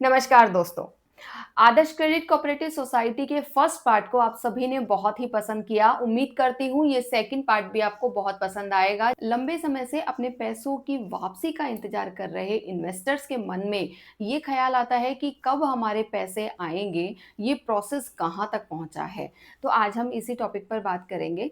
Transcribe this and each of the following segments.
नमस्कार दोस्तों। आदर्श credit cooperative society के फर्स्ट पार्ट को आप सभी ने बहुत ही पसंद किया। उम्मीद करती हूँ ये सेकंड पार्ट भी आपको बहुत पसंद आएगा। लंबे समय से अपने पैसों की वापसी का इंतजार कर रहे इन्वेस्टर्स के मन में ये ख्याल आता है कि कब हमारे पैसे आएंगे, ये प्रोसेस कहाँ तक पहुँचा है। तो आज हम इसी टॉपिक पर बात करेंगे।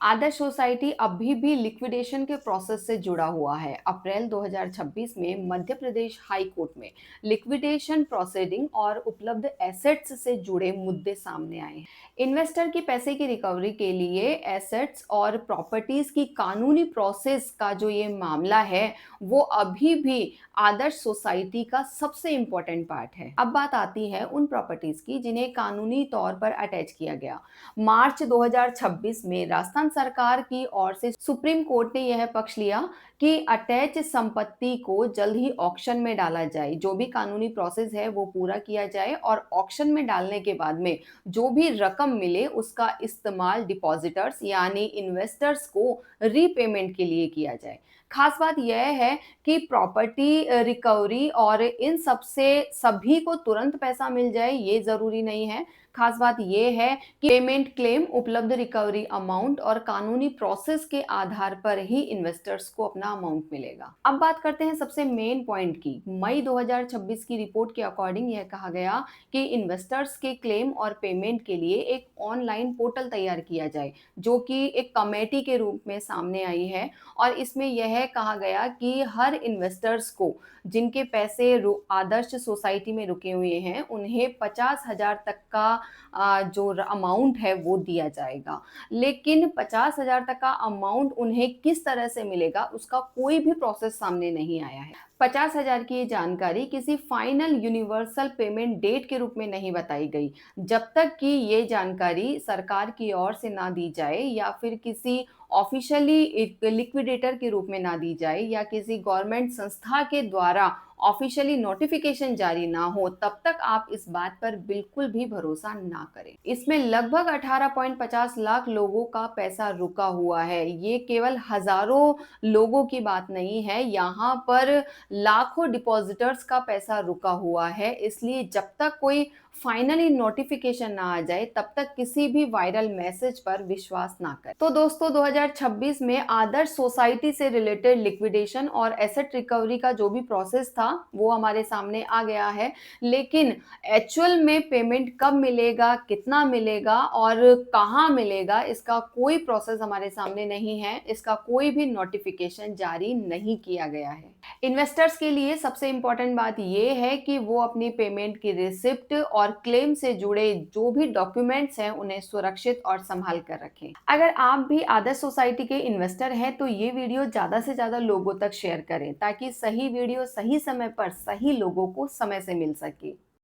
आदर्श सोसाइटी अभी भी लिक्विडेशन के प्रोसेस से जुड़ा हुआ है। अप्रैल 2026 में मध्य प्रदेश हाई कोर्ट में लिक्विडेशन प्रोसीडिंग और उपलब्ध एसेट्स से जुड़े मुद्दे सामने आए हैं। इन्वेस्टर की पैसे की रिकवरी के लिए एसेट्स और प्रॉपर्टीज की कानूनी प्रोसेस का जो ये मामला है, वो अभी भी आदर्श सोसाइटी का सबसे इम्पोर्टेंट पार्ट है। अब बात आती है उन प्रॉपर्टीज की जिन्हें कानूनी तौर पर अटैच किया गया। मार्च 2026 में राजस्थान सरकार की ओर से सुप्रीम कोर्ट ने यह पक्ष लिया कि अटैच संपत्ति को जल्द ही ऑक्शन में डाला जाए। जो भी कानूनी प्रोसेस है वो पूरा किया जाए और ऑक्शन में डालने के बाद में जो भी रकम मिले उसका इस्तेमाल डिपॉजिटर्स यानी इन्वेस्टर्स को रीपेमेंट के लिए किया जाए। खास बात यह है कि प्रॉपर्टी रिकवरी और इन सब से सभी को तुरंत पैसा मिल जाए ये जरूरी नहीं है। खास बात यह है कि पेमेंट क्लेम, उपलब्ध रिकवरी अमाउंट और कानूनी प्रोसेस के आधार पर ही इन्वेस्टर्स को अपना अमाउंट मिलेगा। अब बात करते हैं सबसे मेन पॉइंट की। मई 2026 की रिपोर्ट के अकॉर्डिंग यह कहा गया कि इन्वेस्टर्स के क्लेम और पेमेंट के लिए एक ऑनलाइन पोर्टल तैयार किया जाए, जो कि एक कमेटी के रूप में सामने आई है। और इसमें यह कहा गया कि हर इन्वेस्टर्स को जिनके पैसे आदर्श सोसाइटी में रुके हुए हैं उन्हें 50,000 तक का जो अमाउंट है वो दिया जाएगा। लेकिन 50,000 तक का अमाउंट उन्हें किस तरह से मिलेगा उसका कोई भी प्रोसेस सामने नहीं आया है। 50,000 की ये जानकारी किसी फाइनल यूनिवर्सल पेमेंट डेट के रूप में नहीं बताई गई, जब तक कि ये जानकारी सरकार की ओर से ना दी जाए या फिर किसी ऑफिशियली लिक्विडेटर के रूप में ना दी जाए या किसी गवर्नमेंट संस्था के द्वारा ऑफिशियली नोटिफिकेशन जारी ना हो, तब तक आप इस बात पर बिल्कुल भी भरोसा ना करें। इसमें लगभग 18.50 लाख लोगों का पैसा रुका हुआ है। ये केवल हजारों लोगों की बात नहीं है, यहाँ पर लाखों डिपॉजिटर्स का पैसा रुका हुआ है। इसलिए जब तक कोई फाइनली नोटिफिकेशन ना आ जाए तब तक किसी भी वायरल मैसेज पर विश्वास ना करें। तो दोस्तों 2026 में आदर्श सोसाइटी से रिलेटेड लिक्विडेशन और एसेट रिकवरी का जो भी प्रोसेस था वो हमारे सामने आ गया है। लेकिन एक्चुअल में पेमेंट कब मिलेगा, कितना मिलेगा और कहाँ मिलेगा, इसका कोई प्रोसेस हमारे सामने नहीं है। इसका कोई भी नोटिफिकेशन जारी नहीं किया गया है। इन्वेस्टर्स के लिए सबसे इंपॉर्टेंट बात यह है कि वो अपनी पेमेंट की रिसिप्ट और क्लेम से जुड़े जो भी डॉक्यूमेंट्स हैं उन्हें सुरक्षित और संभाल कर रखें। अगर आप भी आदर्श सोसाइटी के इन्वेस्टर हैं तो ये वीडियो ज्यादा से ज्यादा लोगों तक शेयर करें ताकि सही वीडियो सही समय पर सही लोगों को समय से मिल सके।